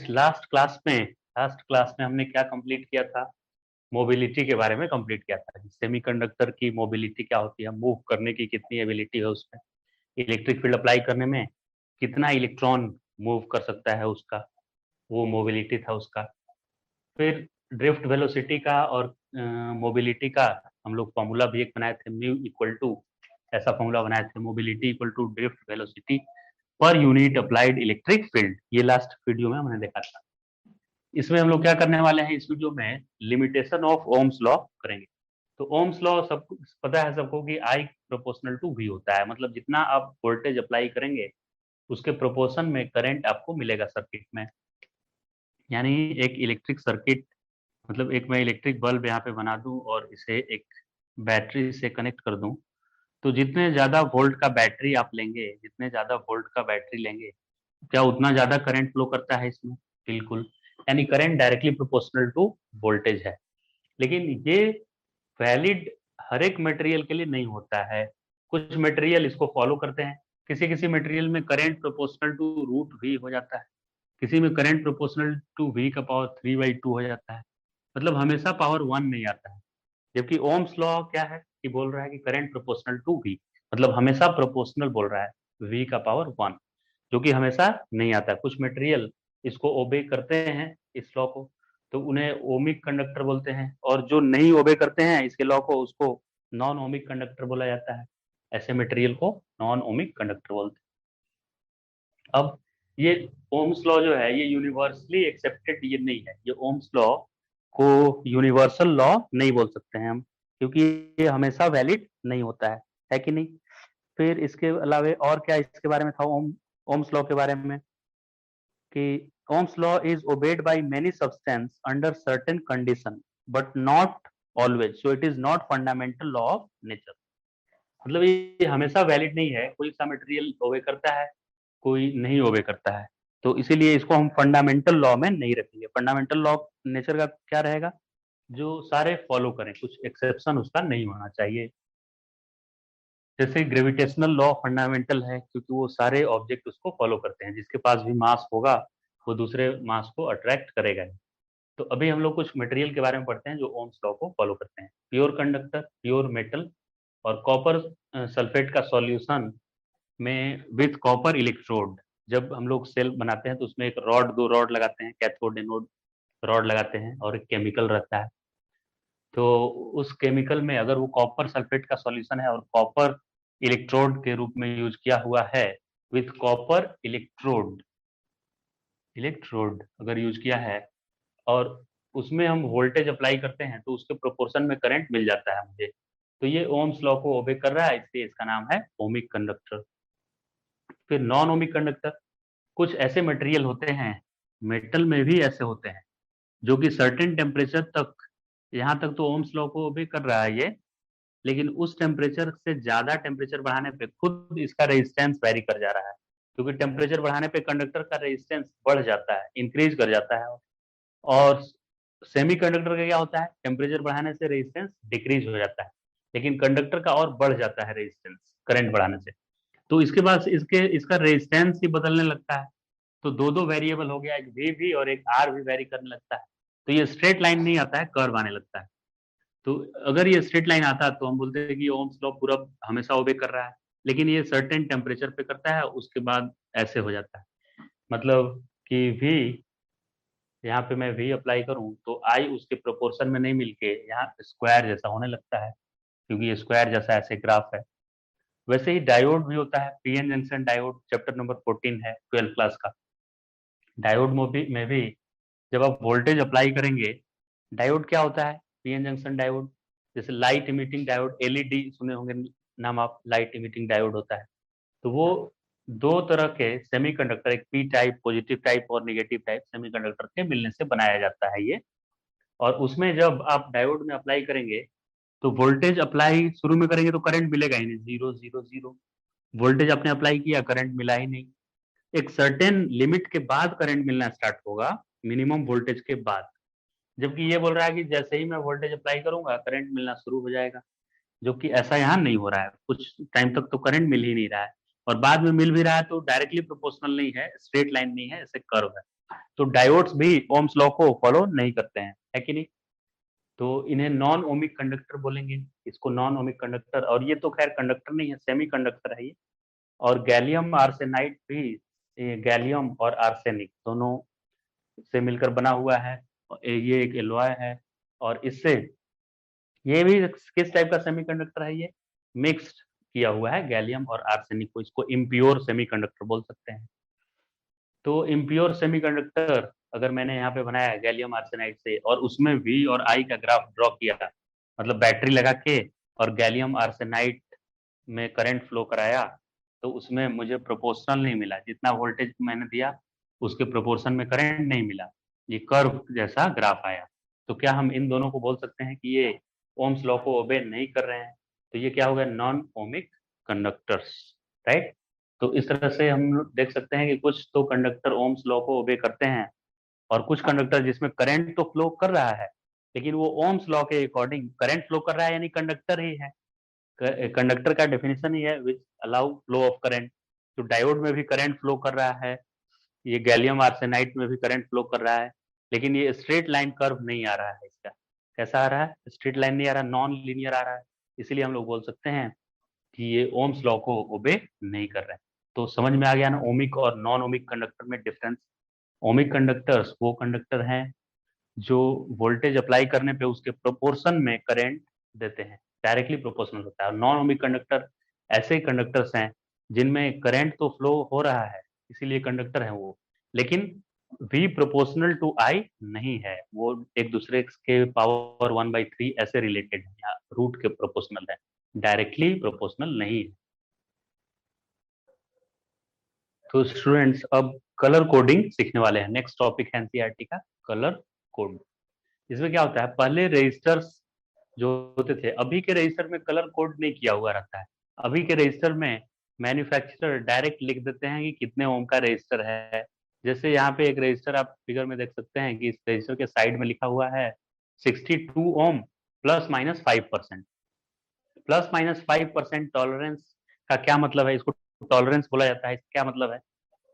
Last class में हमने क्या कंप्लीट किया था? मोबिलिटी के बारे में कंप्लीट किया था। सेमीकंडक्टर की मोबिलिटी क्या होती है, मूव करने की कितनी एबिलिटी है उसमें, इलेक्ट्रिक फील्ड अप्लाई करने में कितना इलेक्ट्रॉन मूव कर सकता है, उसका वो मोबिलिटी था उसका। फिर ड्रिफ्ट वेलोसिटी का और मोबिलिटी का हम लोग फॉर्मूला भी एक बनाए थे, म्यू इक्वल टू, ऐसा फॉर्मूला बनाए थे, mobility equal to drift velocity per unit applied electric field. ये लास्ट वीडियो में हमने देखा था। इसमें हम लोग क्या करने वाले हैं इस वीडियो में, लिमिटेशन ऑफ ओम्स लॉ करेंगे। तो ओम्स लॉ सबको पता है, सबको कि आई प्रोपोर्शनल टू वी होता है, मतलब जितना आप वोल्टेज अप्लाई करेंगे उसके प्रोपोर्शन में करंट आपको मिलेगा सर्किट में। यानी एक इलेक्ट्रिक सर्किट, मतलब एक मैं इलेक्ट्रिक बल्ब यहाँ पे बना दूं और इसे एक बैटरी से कनेक्ट कर दूं, तो जितने ज्यादा वोल्ट का बैटरी आप लेंगे, जितने ज्यादा वोल्ट का बैटरी लेंगे, क्या उतना ज्यादा करंट फ्लो करता है इसमें? बिल्कुल। यानी current directly proportional to voltage है। लेकिन ये वैलिड हर एक मटेरियल के लिए नहीं होता है। कुछ मटेरियल इसको फॉलो करते हैं, किसी किसी मटेरियल में current proportional to root V हो जाता है, किसी में करंट प्रोपोर्शनल टू वी का पावर 3/2 हो जाता है। मतलब हमेशा पावर 1 नहीं आता है। जबकि ओम्स लॉ क्या है कि बोल रहा है कि करंट प्रोपोर्शनल टू वी, मतलब हमेशा प्रोपोर्शनल बोल रहा है, वी का पावर 1, जो कि हमेशा नहीं आता। कुछ मटेरियल इसको ओबे करते हैं इस लॉ को, तो उन्हें ओमिक कंडक्टर बोलते हैं, और जो नहीं ओबे करते हैं इसके लॉ को, उसको नॉन ओमिक कंडक्टर बोला जाता है। ऐसे मटेरियल को नॉन ओमिक कंडक्टर बोलते हैं। अब ये ओम्स लॉ जो है ये यूनिवर्सली एक्सेप्टेड ये नहीं है, ये ओम्स लॉ को यूनिवर्सल लॉ नहीं बोल सकते हैं हम, क्योंकि ये हमेशा वैलिड नहीं होता है कि नहीं? फिर इसके अलावा और क्या इसके बारे में था, ओम्स लॉ के बारे में, कि Ohm's law is obeyed by many substance under certain condition but not always, so it is not fundamental law of nature. मतलब ये हमेशा वैलिड नहीं है, कोई सा मटेरियल ओबे करता है, कोई नहीं ओबे करता है, तो इसीलिए इसको हम फंडामेंटल लॉ में नहीं रखेंगे। फंडामेंटल लॉ ऑफ नेचर का क्या रहेगा, जो सारे फॉलो करें, कुछ एक्सेप्शन उसका नहीं होना चाहिए। जैसे ग्रेविटेशनल लॉ फंडामेंटल है, क्योंकि वो सारे ऑब्जेक्ट उसको फॉलो करते हैं, जिसके पास भी मास होगा वो दूसरे मास को अट्रैक्ट करेगा। तो अभी हम लोग कुछ मटेरियल के बारे में पढ़ते हैं जो ओम्स लॉ को फॉलो करते हैं। प्योर कंडक्टर, प्योर मेटल, और कॉपर सल्फेट का सॉल्यूशन में विथ कॉपर इलेक्ट्रोड। जब हम लोग सेल बनाते हैं तो उसमें एक रॉड, दो रॉड लगाते हैं, कैथोड एनोड रॉड लगाते हैं, और एक केमिकल रहता है। तो उस केमिकल में अगर वो कॉपर सल्फेट का सॉल्यूशन है और कॉपर इलेक्ट्रोड के रूप में यूज किया हुआ है, विथ कॉपर इलेक्ट्रोड, इलेक्ट्रोड अगर यूज किया है, और उसमें हम वोल्टेज अप्लाई करते हैं, तो उसके प्रोपोर्शन में करंट मिल जाता है मुझे, तो ये ओम्स लॉ को ओबे कर रहा है, इसलिए इसका नाम है ओमिक कंडक्टर। फिर नॉन ओमिक कंडक्टर, कुछ ऐसे मटेरियल होते हैं, मेटल में भी ऐसे होते हैं, जो कि सर्टेन टेम्परेचर तक, यहाँ तक तो ओम्स लॉ को ओबे कर रहा है ये, लेकिन उस टेम्परेचर से ज्यादा टेम्परेचर बढ़ाने पे खुद इसका रेजिस्टेंस वेरी कर जा रहा है, क्योंकि टेम्परेचर बढ़ाने पे कंडक्टर का रेजिस्टेंस बढ़ जाता है, इंक्रीज कर जाता है। और सेमी कंडक्टर का क्या होता है, टेम्परेचर बढ़ाने से रेजिस्टेंस डिक्रीज हो जाता है, लेकिन कंडक्टर का और बढ़ जाता है रेजिस्टेंस करंट बढ़ाने से। तो इसके पास इसका रेजिस्टेंस ही बदलने लगता है। तो दो दो वेरिएबल हो गया, एक वी भी और एक आर भी वेरी करने लगता है। तो ये स्ट्रेट लाइन नहीं आता है, कर्व आने लगता है। तो अगर ये स्ट्रेट लाइन आता तो हम बोलते हैं कि ओम्स लॉ पूरा हमेशा ओबे कर रहा है, लेकिन ये सर्टेन टेम्परेचर पे करता है, उसके बाद ऐसे हो जाता है। मतलब कि वी, यहाँ पे मैं वी अप्लाई करूँ तो आई उसके प्रोपोर्शन में नहीं मिलके यहाँ स्क्वायर जैसा होने लगता है, क्योंकि ये स्क्वायर जैसा ऐसे ग्राफ है। वैसे ही डायोड भी होता है, PN junction diode, chapter number 14 है 12 क्लास का। डायोड में भी जब आप वोल्टेज अप्लाई करेंगे, डायोड क्या होता है, पीएन जंक्शन डायोड, जैसे लाइट इमिटिंग डायोड, एलईडी सुने होंगे नाम आप, लाइट इमिटिंग डायोड होता है। तो वो दो तरह के सेमीकंडक्टर, एक पी टाइप पॉजिटिव टाइप और नेगेटिव टाइप सेमीकंडक्टर के मिलने से बनाया जाता है ये। और उसमें जब आप डायोड में अप्लाई करेंगे, तो वोल्टेज अप्लाई शुरू में करेंगे तो करंट मिलेगा ही नहीं, जीरो जीरो जीरो। वोल्टेज आपने अप्लाई किया, करंट मिला ही नहीं। एक सर्टेन लिमिट के बाद करंट मिलना स्टार्ट होगा, मिनिमम वोल्टेज के बाद। जबकि ये बोल रहा है कि जैसे ही मैं वोल्टेज अप्लाई करूंगा करंट मिलना शुरू हो जाएगा, जो कि ऐसा यहाँ नहीं हो रहा है। कुछ टाइम तक तो करंट मिल ही नहीं रहा है, और बाद में मिल भी रहा है तो डायरेक्टली प्रोपोर्शनल नहीं है, स्ट्रेट लाइन नहीं है, ऐसे कर्व है। तो डायोड्स भी ओम्स लॉ को फॉलो नहीं करते हैं, है कि नहीं? तो इन्हें नॉन ओमिक कंडक्टर बोलेंगे, इसको नॉन ओमिक कंडक्टर। और ये तो खैर कंडक्टर नहीं है, सेमी कंडक्टर है ये। और गैलियम आर्सेनाइड भी, ये गैलियम और आर्सेनिक दोनों से मिलकर बना हुआ है। ये एक एलॉय है, और इससे ये भी किस टाइप का सेमीकंडक्टर है? ये मिक्स्ड किया हुआ है गैलियम और आर्सेनिक को, इसको इम्प्योर सेमीकंडक्टर बोल सकते हैं। तो इम्प्योर सेमीकंडक्टर अगर मैंने यहाँ पे बनाया गैलियम आर्सेनाइड से, और उसमें V और I का ग्राफ ड्रॉ किया, मतलब बैटरी लगा के और गैलियम आर्सेनाइड में करंट फ्लो कराया, तो उसमें मुझे प्रोपोर्शनल नहीं मिला, जितना वोल्टेज मैंने दिया उसके प्रोपोर्शन में करंट नहीं मिला, ये कर्व जैसा ग्राफ आया। तो क्या हम इन दोनों को बोल सकते हैं कि ये ओम्स लॉ को ओबे नहीं कर रहे हैं? तो ये क्या हो गया? Non ohmic conductors, right. तो इस तरह से हम लोग देख सकते हैं कि कुछ तो कंडक्टर ओम्स लॉ को ओबे करते हैं, और कुछ कंडक्टर जिसमें करंट तो फ्लो कर रहा है, लेकिन वो ओम्स लॉ के अकॉर्डिंग करंट फ्लो कर रहा है, यानी कंडक्टर ही है। कंडक्टर का डेफिनेशन ही है which allow flow of current. तो डायोड में भी करंट फ्लो कर रहा है, ये गैलियम आर्सेनाइड में भी करंट फ्लो कर रहा है, लेकिन ये स्ट्रेट लाइन कर्व नहीं आ रहा है इसका। कैसा आ रहा है? स्ट्रेट लाइन नहीं आ रहा, नॉन लीनियर आ रहा है। इसीलिए हम लोग बोल सकते हैं कि ये ओम्स लॉ को ओबे नहीं कर रहे हैं। तो समझ में आ गया ना ओमिक और नॉन ओमिक कंडक्टर में डिफरेंस? ओमिक कंडक्टर्स वो कंडक्टर हैं जो वोल्टेज अप्लाई करने पे उसके प्रोपोर्शन में करंट देते हैं, डायरेक्टली प्रोपोर्शनल होता है। नॉन ओमिक कंडक्टर ऐसे कंडक्टर्स हैं जिनमें करंट तो फ्लो हो रहा है, इसीलिए कंडक्टर है वो, लेकिन V प्रोपोर्शनल टू I नहीं है, वो एक दूसरे के पावर 1/3 ऐसे रिलेटेड है, या रूट के प्रोपोर्शनल है, डायरेक्टली प्रोपोर्शनल नहीं है। तो स्टूडेंट्स अब कलर कोडिंग सीखने वाले हैं। नेक्स्ट टॉपिक है एनसीईआरटी का कलर कोड। इसमें क्या होता है, पहले रजिस्टर्स जो होते थे, अभी के रजिस्टर में कलर कोड नहीं किया हुआ रहता है। अभी के रजिस्टर में मैन्युफैक्चरर डायरेक्ट लिख देते हैं कि कितने ओम का रजिस्टर है। जैसे यहाँ पे एक रजिस्टर आप फिगर में देख सकते हैं कि इस रजिस्टर के साइड में लिखा हुआ है 62 ओम ±5%। ±5% टॉलरेंस का क्या मतलब है? इसको टॉलरेंस बोला जाता है। इसका क्या मतलब है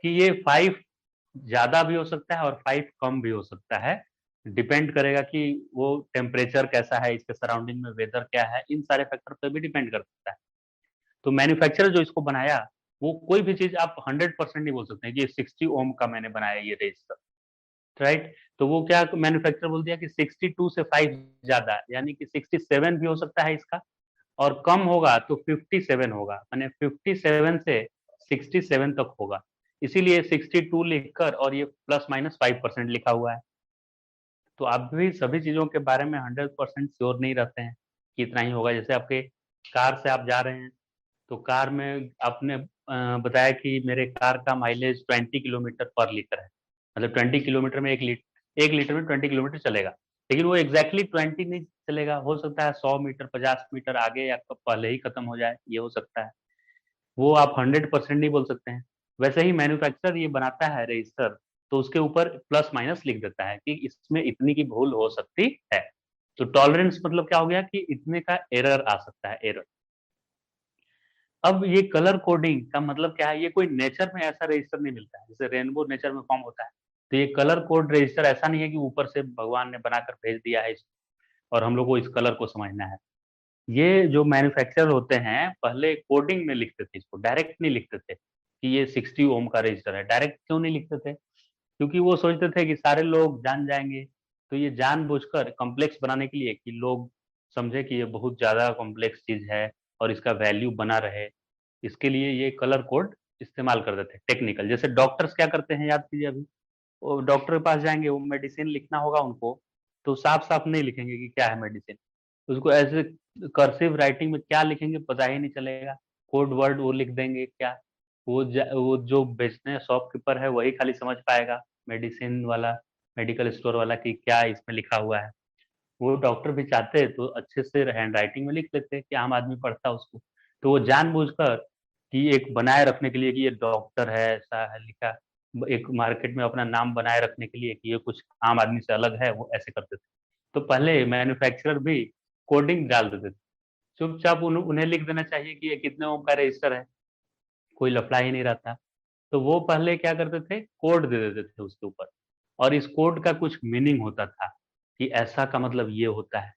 कि ये 5 ज्यादा भी हो सकता है और 5 कम भी हो सकता है। डिपेंड करेगा कि वो टेम्परेचर कैसा है, इसके सराउंडिंग में वेदर क्या है, इन सारे फैक्टर पर भी डिपेंड कर सकता है। तो मैन्युफैक्चरर जो इसको बनाया, वो कोई भी चीज आप 100% नहीं बोल सकते कि ये 60 ओम का मैंने बनाया ये रजिस्टर, राइट। तो वो क्या मैन्युफैक्चरर बोल दिया कि 62 से 5 ज्यादा, यानी कि 67 भी हो सकता है इसका, और कम होगा तो 57 होगा, माने 57 से 67 तक होगा। इसीलिए 62 लिखकर और ये ±5% लिखा हुआ है। तो आप भी सभी चीजों के बारे में 100% श्योर नहीं रहते हैं कि इतना ही होगा। जैसे आपके कार से आप जा रहे हैं, तो कार में आपने बताया कि मेरे कार का माइलेज 20 किलोमीटर पर लीटर है, मतलब 20 किलोमीटर में 1 लीटर में 20 किलोमीटर चलेगा। लेकिन वो एग्जैक्टली 20 नहीं चलेगा, हो सकता है 100 मीटर 50 मीटर आगे या पहले ही खत्म हो जाए, ये हो सकता है। वो आप 100% नहीं बोल सकते हैं। वैसे ही मैन्युफैक्चरर ये बनाता है रजिस्टर, तो उसके ऊपर प्लस माइनस लिख देता है कि इसमें इतनी की भूल हो सकती है। तो टॉलरेंस मतलब क्या हो गया कि इतने का एरर आ सकता है, एरर। अब ये कलर कोडिंग का मतलब क्या है? ये कोई नेचर में ऐसा रजिस्टर नहीं मिलता है, जैसे रेनबो नेचर में फॉर्म होता है। तो ये कलर कोड रजिस्टर ऐसा नहीं है कि ऊपर से भगवान ने बनाकर भेज दिया है और हम लोग को इस कलर को समझना है। ये जो मैन्युफैक्चरर होते हैं पहले कोडिंग में लिखते थे, इसको डायरेक्ट नहीं लिखते थे कि ये 60 ओम का रजिस्टर है। डायरेक्ट क्यों नहीं लिखते थे? क्योंकि वो सोचते थे कि सारे लोग जान जाएंगे। तो ये जानबूझकर कॉम्प्लेक्स बनाने के लिए, कि लोग समझे कि ये बहुत ज्यादा कॉम्प्लेक्स चीज है और इसका वैल्यू बना रहे, इसके लिए ये कलर कोड इस्तेमाल करते थे टेक्निकल। जैसे डॉक्टर्स क्या करते हैं, याद कीजिए अभी, वो डॉक्टर के पास जाएंगे, वो मेडिसिन लिखना होगा उनको, तो साफ साफ नहीं लिखेंगे कि क्या है मेडिसिन, उसको ऐसे कर्सिव राइटिंग में क्या लिखेंगे पता ही नहीं चलेगा, कोड वर्ड वो लिख देंगे क्या। वो जो बेचने शॉपकीपर है वही खाली समझ पाएगा, मेडिसिन वाला, मेडिकल स्टोर वाला, कि क्या इसमें लिखा हुआ है। वो डॉक्टर भी चाहते तो अच्छे से हैंड राइटिंग में लिख लेते कि आम आदमी पढ़ता उसको। तो वो जानबूझकर कि एक बनाए रखने के लिए कि ये डॉक्टर है, ऐसा है लिखा, एक मार्केट में अपना नाम बनाए रखने के लिए कि ये कुछ आम आदमी से अलग है, वो ऐसे करते थे। तो पहले मैन्युफैक्चरर भी कोडिंग डाल देते थे, चुपचाप उन्हें लिख देना चाहिए कि ये कितने ओम का रजिस्टर है, कोई लफड़ा ही नहीं रहता। तो वो पहले क्या करते थे, कोड दे देते थे उसके ऊपर और इस कोड का कुछ मीनिंग होता था कि ऐसा का मतलब ये होता है,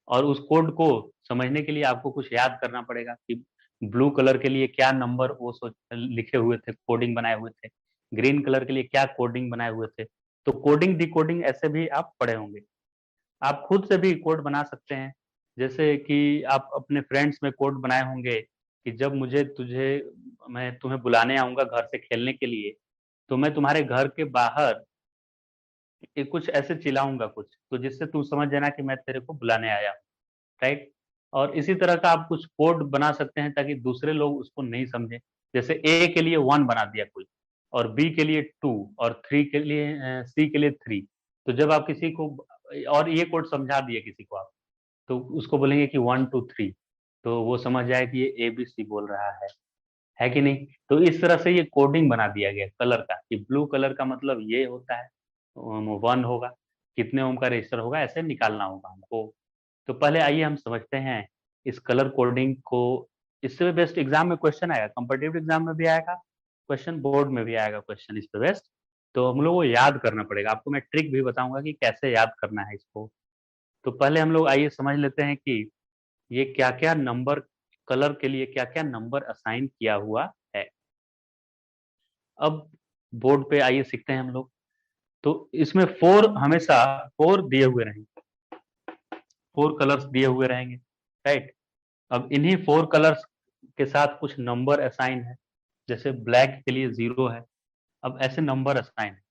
और उस कोड को समझने के लिए आपको कुछ याद करना पड़ेगा कि ब्लू कलर के लिए क्या नंबर वो लिखे हुए थे, कोडिंग बनाए हुए थे, ग्रीन कलर के लिए क्या कोडिंग बनाए हुए थे। तो कोडिंग डिकोडिंग ऐसे भी आप पढ़े होंगे। आप खुद से भी कोड बना सकते हैं, जैसे कि आप अपने फ्रेंड्स में कोड बनाए होंगे कि जब मैं तुम्हें बुलाने आऊंगा घर से खेलने के लिए, तो मैं तुम्हारे घर के बाहर कुछ ऐसे चिल्लाऊंगा कुछ, तो जिससे तू समझ जाना कि मैं तेरे को बुलाने आया हूँ, राइट। और इसी तरह का आप कुछ कोड बना सकते हैं ताकि दूसरे लोग उसको नहीं समझें। जैसे ए के लिए 1 बना दिया कोई, और बी के लिए 2, और सी के लिए 3। तो जब आप किसी को और ये कोड समझा दिए किसी को आप, तो उसको बोलेंगे कि 1 2 3, तो वो समझ जाए कि ये ABC बोल रहा है कि नहीं। तो इस तरह से ये कोडिंग बना दिया गया कलर का, कि ब्लू कलर का मतलब ये होता है, 1 होगा, कितने ओम का रजिस्टर होगा, ऐसे निकालना होगा हमको। तो पहले आइए हम समझते हैं इस कलर कोडिंग को। इससे बेस्ट एग्जाम में क्वेश्चन आएगा, कम्पिटिटिव एग्जाम में भी आएगा क्वेश्चन, बोर्ड में भी आएगा क्वेश्चन इस पे बेस्ट। तो हम लोग को याद करना पड़ेगा, आपको मैं ट्रिक भी बताऊंगा कि कैसे याद करना है इसको। तो पहले हम लोग आइए समझ लेते हैं कि ये क्या क्या नंबर, कलर के लिए क्या क्या नंबर असाइन किया हुआ है। अब बोर्ड पे आइए सीखते हैं हम लोग। तो इसमें 4 हमेशा 4 दिए हुए रहेंगे, 4 कलर्स दिए हुए रहेंगे, राइट। अब इन्हीं 4 कलर्स के साथ कुछ नंबर असाइन है, जैसे ब्लैक के लिए 0 है। अब ऐसे नंबर असाइन है।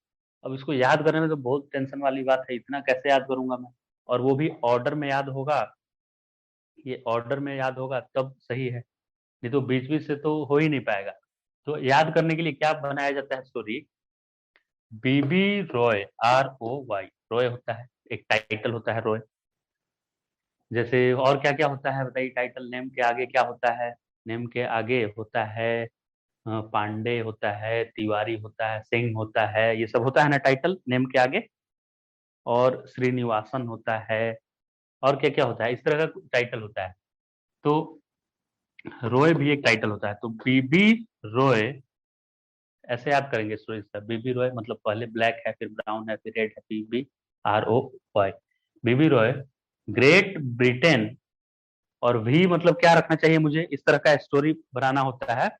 अब इसको याद करने में तो बहुत टेंशन वाली बात है, इतना कैसे याद करूंगा मैं, और वो भी ऑर्डर में याद होगा। ये ऑर्डर में याद होगा तब सही है, नहीं तो बीच बीच से तो हो ही नहीं पाएगा। तो याद करने के लिए क्या बनाया जाता है, सॉरी, बीबी रॉय, ROY, रॉय होता है, एक टाइटल होता है रॉय। जैसे और क्या क्या होता है बताइए, टाइटल नेम के आगे क्या होता है। नेम के आगे होता है पांडे होता है, तिवारी होता है, सिंह होता है, ये सब होता है ना टाइटल नेम के आगे। और श्रीनिवासन होता है, और क्या क्या होता है, इस तरह का टाइटल होता है। तो रॉय भी एक टाइटल होता है। तो बीबी रॉय ऐसे याद करेंगे, स्टोरी से बीबी रॉय मतलब पहले ब्लैक है, फिर ब्राउन है, फिर रेड है, BBROY, बीबी रॉय ग्रेट ब्रिटेन। और वी मतलब क्या रखना चाहिए मुझे, इस तरह का स्टोरी बनाना होता है।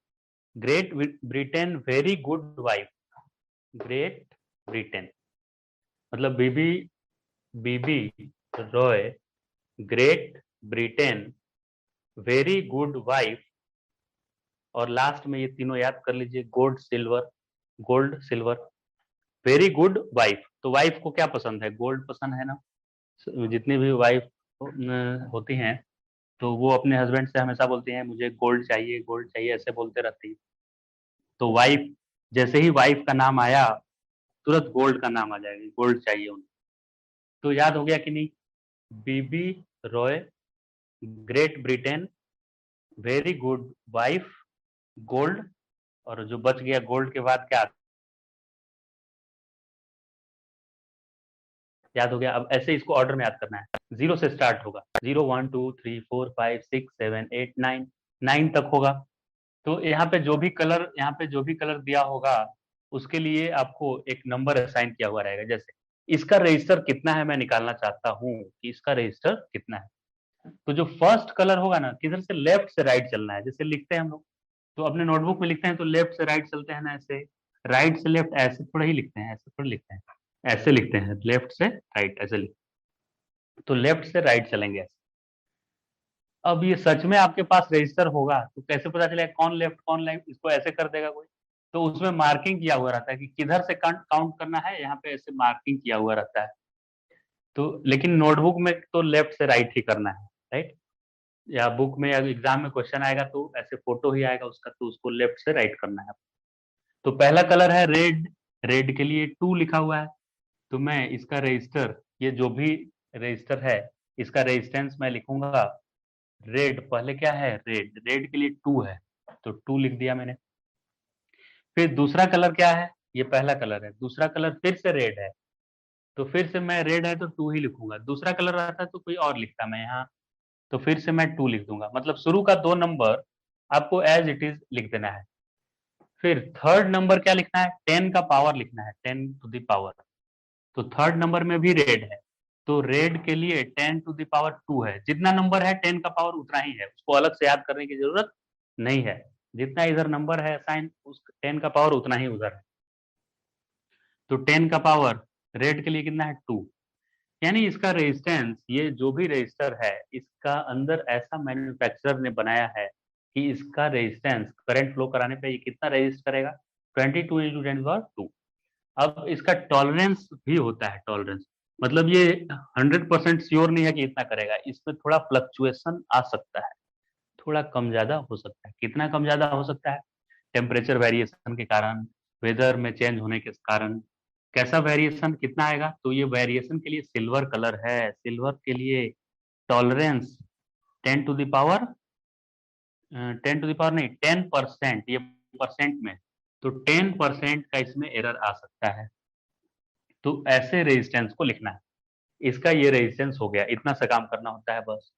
Great Britain very good wife, great Britain मतलब BB BB Roy great Britain very good wife. और लास्ट में ये तीनों याद कर लीजिए, gold silver very good wife. तो वाइफ को क्या पसंद है, गोल्ड पसंद है ना। जितनी भी वाइफ होती हैं, तो वो अपने हस्बैंड से हमेशा बोलती हैं मुझे गोल्ड चाहिए, ऐसे बोलते रहती हैं। तो वाइफ, जैसे ही वाइफ का नाम आया, तुरंत गोल्ड का नाम आ जाएगा, गोल्ड चाहिए उन्हें। तो याद हो गया कि नहीं, BB Roy great Britain very good wife gold. और जो बच गया गोल्ड के बाद क्या, याद हो गया। अब ऐसे इसको ऑर्डर में याद करना है, 0 से स्टार्ट होगा, 0 1 2 3 4 5 6 7 8 9, 9 तक होगा। तो यहाँ पे जो भी कलर दिया होगा, उसके लिए आपको एक नंबर असाइन किया हुआ रहेगा। जैसे इसका रजिस्टर कितना है, मैं निकालना चाहता हूँ कि इसका रजिस्टर कितना है। तो जो फर्स्ट कलर होगा ना, किधर से, लेफ्ट से राइट चलना है। जैसे लिखते हैं हम लोग, तो अपने नोटबुक में लिखते हैं तो लेफ्ट से राइट चलते हैं ना, ऐसे राइट से लेफ्ट ऐसे थोड़ा ही लिखते हैं, ऐसे थोड़ा लिखते हैं, ऐसे लिखते हैं, लेफ्ट से राइट ऐसे लिखते हैं। तो लेफ्ट से राइट चलेंगे ऐसे। अब ये सच में आपके पास रजिस्टर होगा तो कैसे पता चलेगा कौन लेफ्ट कौन राइट, इसको ऐसे कर देगा कोई। तो उसमें मार्किंग किया हुआ रहता है कि किधर से काउंट करना है, यहाँ पे ऐसे मार्किंग किया हुआ रहता है। तो लेकिन नोटबुक में तो लेफ्ट से राइट ही करना है, राइट। या बुक में या एग्जाम में क्वेश्चन आएगा तो ऐसे फोटो ही आएगा उसका, तो उसको लेफ्ट से राइट करना है। तो पहला कलर है रेड, रेड के लिए 2 लिखा हुआ है। तो मैं इसका रजिस्टर, ये जो भी रजिस्टर है, इसका रेजिस्टेंस मैं लिखूंगा रेड। पहले क्या है, रेड, रेड के लिए 2 है, तो 2 लिख दिया मैंने। फिर दूसरा कलर क्या है, ये पहला कलर है, दूसरा कलर फिर से रेड है, तो फिर से मैं रेड है तो 2 ही लिखूंगा। दूसरा कलर रहता तो कोई और लिखता मैं यहाँ, तो फिर से मैं 2 लिख दूंगा। मतलब शुरू का 2 नंबर आपको एज इट इज लिख देना है। फिर थर्ड नंबर क्या लिखना है, 10 का पावर लिखना है, 10 टू द पावर। तो थर्ड नंबर में भी रेड है, तो रेड के लिए 10⁻² है। जितना नंबर है 10 का पावर उतना ही है, उसको अलग से याद करने की जरूरत नहीं है। जितना इधर नंबर है साइन, उस 10 का पावर उतना ही उधर है। तो 10 का पावर रेड के लिए कितना है 2, यानी इसका रेजिस्टेंस, ये जो भी रजिस्टर है इसका अंदर ऐसा मैन्युफैक्चरर ने बनाया है कि इसका रेजिस्टेंस करंट फ्लो कराने पे ये कितना रेजिस्ट करेगा, 22 इंटू 10⁻²। अब इसका टॉलरेंस भी होता है, टॉलरेंस मतलब ये 100% श्योर नहीं है कि इतना करेगा, इसमें थोड़ा फ्लक्चुएशन आ सकता है, थोड़ा कम ज्यादा हो सकता है। कितना कम ज्यादा हो सकता है, टेम्परेचर वेरिएशन के कारण, वेदर में चेंज होने के कारण। कैसा वेरिएशन कितना आएगा, तो ये वेरिएशन के लिए सिल्वर कलर है, सिल्वर के लिए टॉलरेंस 10⁻, 10 नहीं 10%, ये परसेंट में, तो 10% का इसमें एरर आ सकता है। तो ऐसे रेजिस्टेंस को लिखना है, इसका ये रेजिस्टेंस हो गया, इतना सा काम करना होता है बस।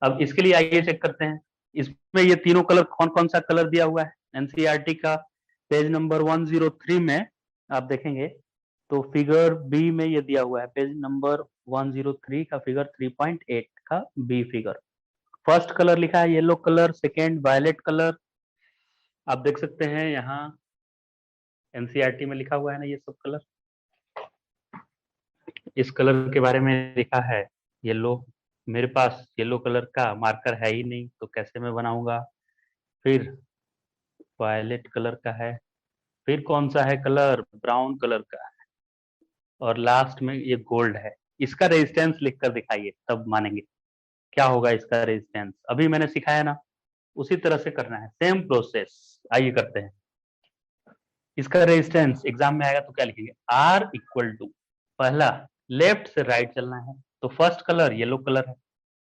अब इसके लिए आइए चेक करते हैं, इसमें ये तीनों कलर कौन कौन सा कलर दिया हुआ है। एनसीईआरटी का पेज नंबर 103 में आप देखेंगे तो फिगर बी में ये दिया हुआ है, पेज नंबर 103 का फिगर 3.8 का बी फिगर। फर्स्ट कलर लिखा है yellow colour, second violet colour, आप देख सकते हैं यहाँ एनसीईआरटी में लिखा हुआ है ना ये सब कलर। इस कलर के बारे में लिखा है येलो, मेरे पास येलो कलर का मार्कर है ही नहीं तो कैसे मैं बनाऊंगा। फिर वायलेट कलर का है, फिर कौन सा है कलर, ब्राउन कलर का है, और लास्ट में ये गोल्ड है। इसका रेजिस्टेंस लिखकर दिखाइए तब मानेंगे। क्या होगा इसका रेजिस्टेंस, अभी मैंने सिखाया ना, उसी तरह से करना है, सेम प्रोसेस। आइए करते हैं। इसका रेजिस्टेंस एग्जाम में आएगा तो क्या लिखेंगे, आर इक्वल टू, पहला लेफ्ट से राइट चलना है, तो फर्स्ट कलर येलो कलर है,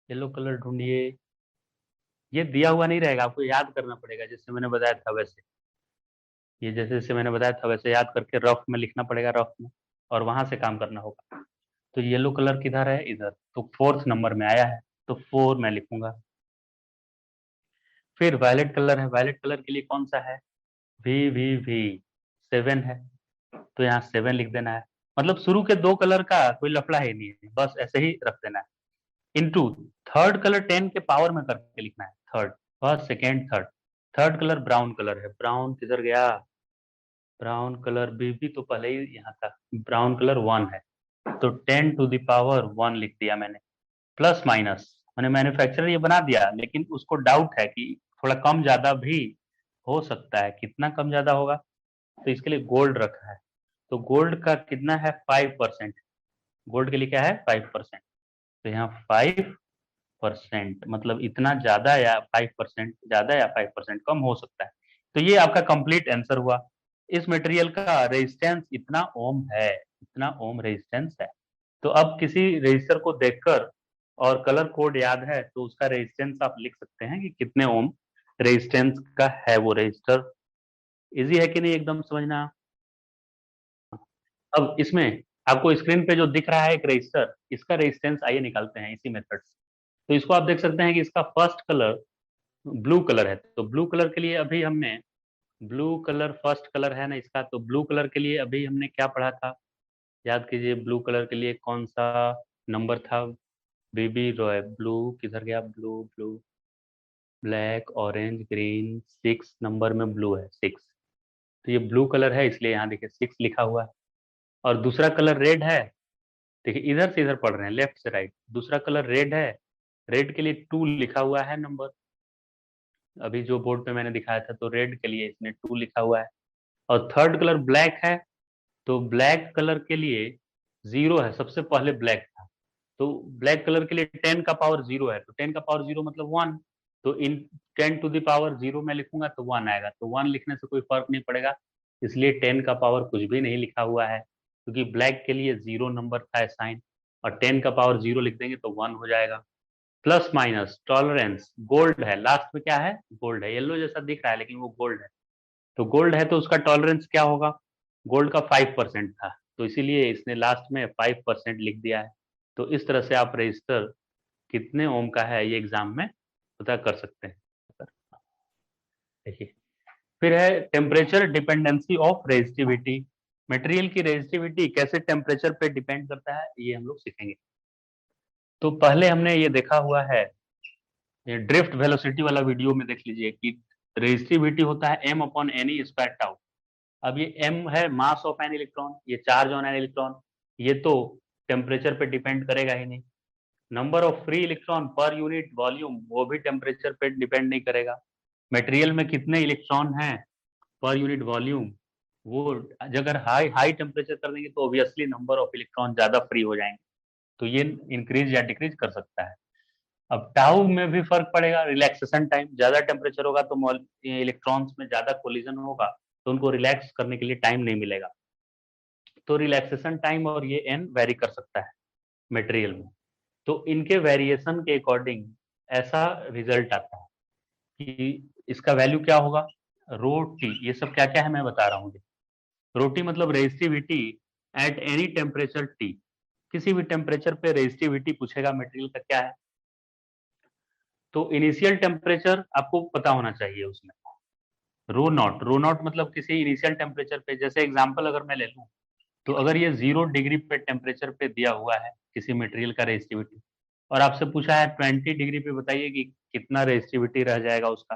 येलो कलर ढूंढिए। ये दिया हुआ नहीं रहेगा, आपको याद करना पड़ेगा जैसे मैंने बताया था वैसे, ये जैसे जैसे मैंने बताया था वैसे याद करके रफ में लिखना पड़ेगा, रफ में, और वहां से काम करना होगा। तो येलो कलर किधर है, इधर, तो फोर्थ नंबर में आया है, तो 4 मैं लिखूंगा। फिर वायलेट कलर है, वायलेट कलर के लिए कौन सा है, वी 7 है, तो यहाँ 7 लिख देना है। मतलब शुरू के दो कलर का कोई लफड़ा ही नहीं है, बस ऐसे ही रख देना है। इनटू थर्ड कलर 10 के पावर में करके लिखना है, third, first second third. Third colour brown colour है, ब्राउन किधर गया, ब्राउन कलर भी तो पहले ही यहाँ था, ब्राउन कलर 1 है, तो 10⁻1 लिख दिया मैंने। प्लस माइनस मैंने मैन्युफैक्चरर ये बना दिया, लेकिन उसको डाउट है कि थोड़ा कम ज्यादा भी हो सकता है, कितना कम ज्यादा होगा, तो इसके लिए गोल्ड रखा है। तो गोल्ड का कितना है 5%, गोल्ड के लिए क्या है 5%, तो यहाँ 5%, मतलब इतना ज्यादा या 5% ज्यादा या 5% कम हो सकता है। तो ये आपका कंप्लीट आंसर हुआ। इस मटेरियल का रेजिस्टेंस इतना ओम है, इतना ओम रेजिस्टेंस है। तो अब किसी रजिस्टर को देखकर और कलर कोड याद है तो उसका रेजिस्टेंस आप लिख सकते हैं कि कितने ओम रेजिस्टेंस का है वो रजिस्टर। इजी है कि नहीं एकदम समझना। अब इसमें आपको स्क्रीन पे जो दिख रहा है एक रजिस्टर, इसका रेजिस्टेंस आइए निकालते हैं इसी मेथड से। तो इसको आप देख सकते हैं कि इसका फर्स्ट कलर ब्लू कलर है, तो ब्लू कलर के लिए अभी हमने, ब्लू कलर फर्स्ट कलर है ना इसका, तो ब्लू कलर के लिए अभी हमने क्या पढ़ा था, याद कीजिए। ब्लू कलर के लिए कौन सा नंबर था, बेबी रॉय, ब्लू किधर गया, blue blue, black orange green, 6 number में ब्लू है, 6। तो ये ब्लू कलर है इसलिए यहाँ देखिए 6 लिखा हुआ है। और दूसरा कलर रेड है, देखिए इधर से इधर पढ़ रहे हैं, लेफ्ट से राइट। दूसरा कलर रेड है, रेड के लिए 2 लिखा हुआ है नंबर, अभी जो बोर्ड पे मैंने दिखाया था, तो रेड के लिए इसमें 2 लिखा हुआ है। और थर्ड कलर ब्लैक है, तो ब्लैक कलर के लिए 0 है, सबसे पहले ब्लैक था, तो ब्लैक कलर के लिए 10 का पावर 0 है, तो 10 का पावर 0 मतलब 1, तो इन 10⁻0 में लिखूंगा तो 1 आएगा, तो 1 लिखने से कोई फर्क नहीं पड़ेगा, इसलिए 10 का पावर कुछ भी नहीं लिखा हुआ है, क्योंकि ब्लैक के लिए 0 नंबर था साइन, और 10 का पावर 0 लिख देंगे तो 1 हो जाएगा। प्लस माइनस टॉलरेंस गोल्ड है, लास्ट में क्या है, गोल्ड है, येलो जैसा दिख रहा है लेकिन वो गोल्ड है, तो गोल्ड है तो उसका टॉलरेंस क्या होगा, गोल्ड का 5% था, तो इसीलिए इसने लास्ट में 5% लिख दिया है। तो इस तरह से आप रजिस्टर कितने ओम का है ये एग्जाम में पता कर सकते हैं। देखिए फिर है temperature dependency of resistivity. Material की रेजिस्टिविटी कैसे टेम्परेचर पे डिपेंड करता है, ये हम लोग सीखेंगे। तो पहले हमने ये देखा हुआ है, ये ड्रिफ्ट वेलोसिटी वाला वीडियो में देख लीजिए कि रेजिस्टिविटी होता है m upon N E square tau. अब ये m है मास ऑफ एन इलेक्ट्रॉन, ये चार्ज ऑन एन इलेक्ट्रॉन, ये तो टेम्परेचर पे डिपेंड करेगा ही नहीं। Number of free electron per unit volume, वो भी टेम्परेचर पे डिपेंड नहीं करेगा। मटेरियल में कितने इलेक्ट्रॉन हैं पर यूनिट वॉल्यूम, वो अगर हाई हाई टेम्परेचर कर देंगे तो ऑब्वियसली नंबर ऑफ इलेक्ट्रॉन ज्यादा फ्री हो जाएंगे, तो ये इंक्रीज या डिक्रीज कर सकता है। अब टाउ में भी फर्क पड़ेगा, रिलैक्सेशन टाइम, ज्यादा टेम्परेचर होगा तो इलेक्ट्रॉन्स में ज्यादा कोलिजन होगा, तो उनको रिलैक्स करने के लिए टाइम नहीं मिलेगा, तो रिलैक्सेशन टाइम और ये एन वेरी कर सकता है मटेरियल में। तो इनके वेरिएशन के अकॉर्डिंग ऐसा रिजल्ट आता है कि इसका वैल्यू क्या होगा, रो टी। ये सब क्या क्या है मैं बता रहा हूँ। रो टी मतलब resistivity at any temperature T, किसी भी टेम्परेचर पे रेजिस्टिविटी पूछेगा मटेरियल का क्या है। तो इनिशियल टेम्परेचर आपको पता होना चाहिए उसमें, रो नॉट मतलब किसी इनिशियल टेम्परेचर पे, जैसे एग्जांपल अगर मैं ले लूं, तो अगर ये 0 डिग्री पे टेम्परेचर पे दिया हुआ है किसी मटेरियल का रेजिस्टिविटी, और आपसे पूछा है 20 डिग्री पे बताइए कि कितना रेजिस्टिविटी रह जाएगा उसका,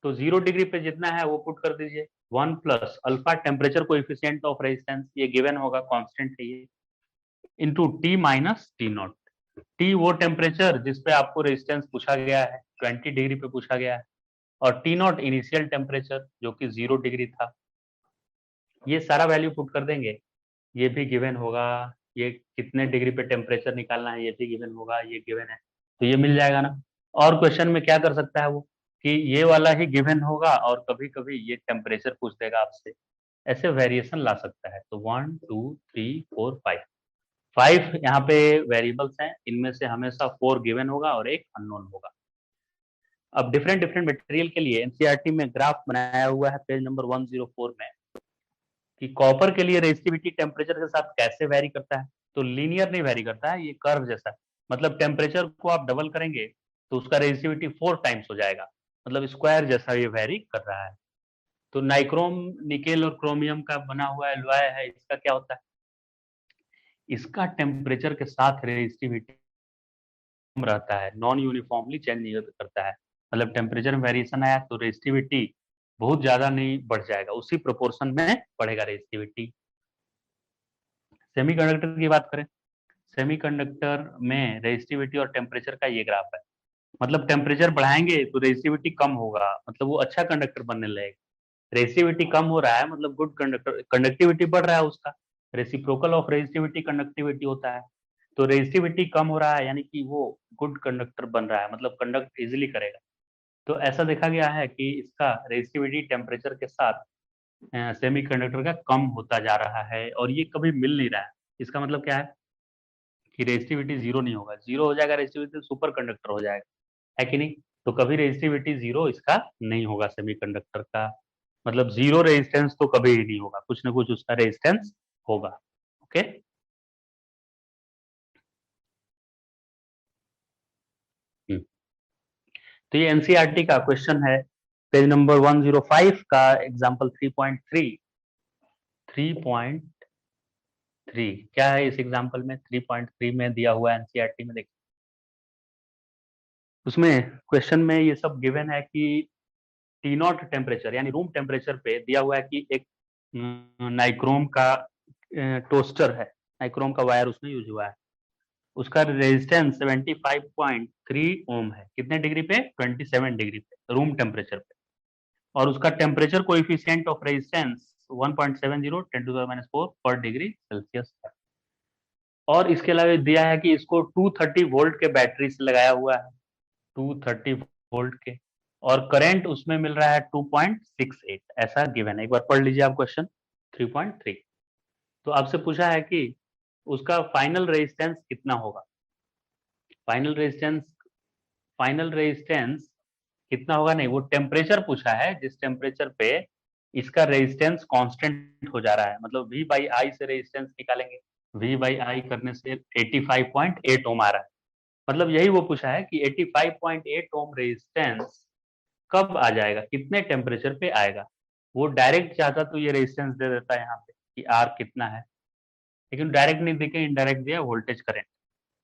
तो 0 डिग्री पे जितना है वो पुट कर दीजिए, 1 plus alpha temperature coefficient of resistance, ये गिवन होगा, कांस्टेंट है ये, into T minus T not. T वो टेम्परेचर जिस पे आपको रेजिस्टेंस पूछा गया है, 20 डिग्री पे पूछा गया है, और टी नॉट इनिशियल टेम्परेचर जो कि 0 डिग्री था। ये सारा वैल्यू पुट कर देंगे, ये भी गिवन होगा, ये कितने डिग्री पे टेम्परेचर निकालना है ये भी गिवन होगा, ये गिवन है, तो ये मिल जाएगा ना। और क्वेश्चन में क्या कर सकता है वो, कि ये वाला ही गिवन होगा और कभी कभी ये टेम्परेचर पूछ देगा आपसे, ऐसे वेरिएशन ला सकता है। तो 1 2 3 4 5, 5 यहाँ पे वेरिएबल्स हैं, इनमें से हमेशा 4 गिवन होगा और एक अननोन होगा। अब डिफरेंट डिफरेंट मटेरियल के लिए एनसीईआरटी में ग्राफ बनाया हुआ है पेज नंबर 104 में, कि कॉपर के लिए रेजिस्टिविटी टेम्परेचर के साथ कैसे वेरी करता है। तो लीनियर नहीं वेरी करता है, ये कर्व जैसा है, मतलब टेम्परेचर को आप डबल करेंगे तो उसका रेजिस्टिविटी 4 टाइम्स हो जाएगा, मतलब स्क्वायर जैसा ये वेरी कर रहा है। तो नाइक्रोम निकेल और क्रोमियम का बना हुआ एलॉय है, इसका क्या होता है, इसका टेम्परेचर के साथ रेजिस्टिविटी कम रहता है, नॉन यूनिफॉर्मली चेंज नहीं करता है, मतलब टेम्परेचर में वेरिएशन आया तो रेजिस्टिविटी बहुत ज्यादा नहीं बढ़ जाएगा, उसी प्रोपोर्शन में बढ़ेगा रेजिस्टिविटी। सेमीकंडक्टर की बात करें, सेमीकंडक्टर में रेजिस्टिविटी और टेम्परेचर का ये ग्राफ है, मतलब टेम्परेचर बढ़ाएंगे तो रेजिस्टिविटी कम होगा, मतलब वो अच्छा कंडक्टर बनने लगेगा। रेजिस्टिविटी कम हो रहा है मतलब गुड कंडक्टर, कंडक्टिविटी बढ़ रहा है उसका, रेसिप्रोकल ऑफ रेजिस्टिविटी कंडक्टिविटी होता है। तो रेजिस्टिविटी कम हो रहा है यानी कि वो गुड कंडक्टर बन रहा है, मतलब कंडक्ट इजिली करेगा। तो ऐसा देखा गया है कि इसका रेजिस्टिविटी टेम्परेचर के साथ सेमीकंडक्टर का कम होता जा रहा है, और ये कभी मिल नहीं रहा है। इसका मतलब क्या है कि रेजिस्टिविटी जीरो नहीं होगा, जीरो हो जाएगा रेजिस्टिविटी सुपर कंडक्टर हो जाएगा, है कि नहीं। तो कभी रेजिस्टिविटी जीरो इसका नहीं होगा सेमीकंडक्टर का, मतलब जीरो रेजिस्टेंस तो कभी ही नहीं होगा, कुछ ना कुछ उसका रेजिस्टेंस होगा। ओके, तो ये एनसीईआरटी का क्वेश्चन है, पेज नंबर 105 का एग्जांपल 3.3। 3.3 क्या है इस एग्जांपल में, 3.3 में दिया हुआ है एनसीईआरटी में, देखिए उसमें क्वेश्चन में ये सब गिवन है कि टी नॉट टेम्परेचर यानी रूम टेम्परेचर पे दिया हुआ है कि एक नाइक्रोम का टोस्टर है, नाइक्रोम का वायर उसमें यूज हुआ है, उसका रेजिस्टेंस 75.3 ओम है, कितने डिग्री पे, 27 डिग्री पे रूम टेम्परेचर पे, और उसका टेम्परेचर कोएफिशिएंट ऑफ रेजिस्टेंस 1.70 10⁻⁴ पर डिग्री सेल्सियस है। और इसके अलावा दिया है कि इसको 230 वोल्ट के बैटरी से लगाया हुआ है, 230 वोल्ट के, और करंट उसमें मिल रहा है 2.68, ऐसा गिवन है। एक बार पढ़ लीजिए आप क्वेश्चन 3.3। तो आपसे पूछा है कि उसका फाइनल रेजिस्टेंस कितना होगा, फाइनल रेजिस्टेंस, फाइनल रेजिस्टेंस कितना होगा नहीं, वो टेम्परेचर पूछा है जिस टेम्परेचर पे इसका रेजिस्टेंस कांस्टेंट हो जा रहा है, मतलब V बाई आई से रेजिस्टेंस निकालेंगे, V बाई आई करने से 85.8 ओम आ रहा है, मतलब यही वो पूछा है कि 85.8 ओम रेजिस्टेंस कब आ जाएगा, कितने टेम्परेचर पे आएगा। वो डायरेक्ट चाहता तो ये रेजिस्टेंस दे देता है यहाँ पे, कि आर कितना है, लेकिन डायरेक्ट नहीं देके इनडायरेक्ट दिया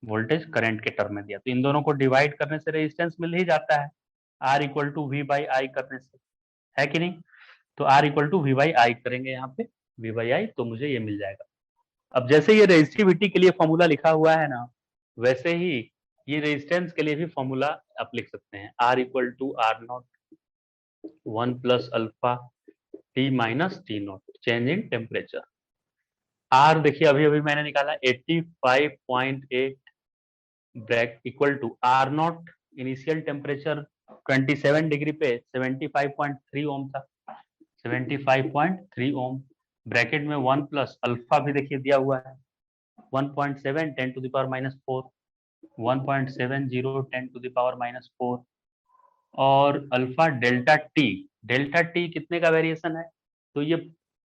वोल्टेज करंट के टर्म में दिया, तो इन दोनों को डिवाइड करने से रेजिस्टेंस मिल ही जाता है, R equal to V by I करने से, है कि नहीं। तो R equal to V by I करेंगे यहाँ पे, वी बाई आई, तो मुझे ये मिल जाएगा। अब जैसे ये रेजिस्टिविटी के लिए फॉर्मूला लिखा हुआ है ना, वैसे ही ये रेजिस्टेंस के लिए भी फॉर्मूला आप लिख सकते हैं, R equal to R naught 1 plus alpha T minus T naught, change in temperature. R देखिए अभी अभी मैंने निकाला 85.8 ब्रैक equal to R naught, initial temperature 27 degree पे 75.3 ओम था, 75.3 ओम, ब्रैकेट में 1 प्लस अल्फा भी देखिए दिया हुआ है 1.7 10 to the power minus 4, 1.70 10 to the power minus 4, और अल्फा डेल्टा टी कितने का वेरिएशन है, तो ये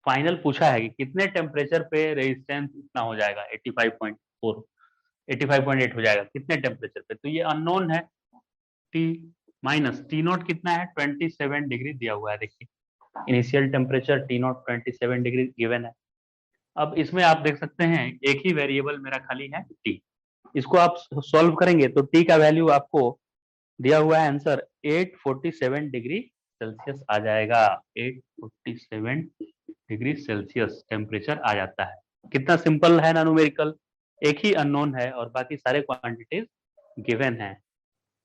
फाइनल पूछा है कि कितने टेम्परेचर पे रेजिस्टेंस इतना हो जाएगा 85.4 85.8 हो जाएगा कितने टेम्परेचर पे, तो ये अननोन है। टी माइनस टी नॉट कितना है 27 डिग्री दिया हुआ है, देखिए initial temperature T not 27 degree given है। अब इसमें आप देख सकते हैं एक ही वेरिएबल मेरा खाली है टी, इसको आप सॉल्व करेंगे तो टी का वैल्यू आपको दिया हुआ है आंसर 847 डिग्री सेल्सियस आ जाएगा, 847 डिग्री सेल्सियस टेम्परेचर आ जाता है। कितना सिंपल है ना न्यूमेरिकल, एक ही अननोन है और बाकी सारे क्वांटिटीज गिवन है।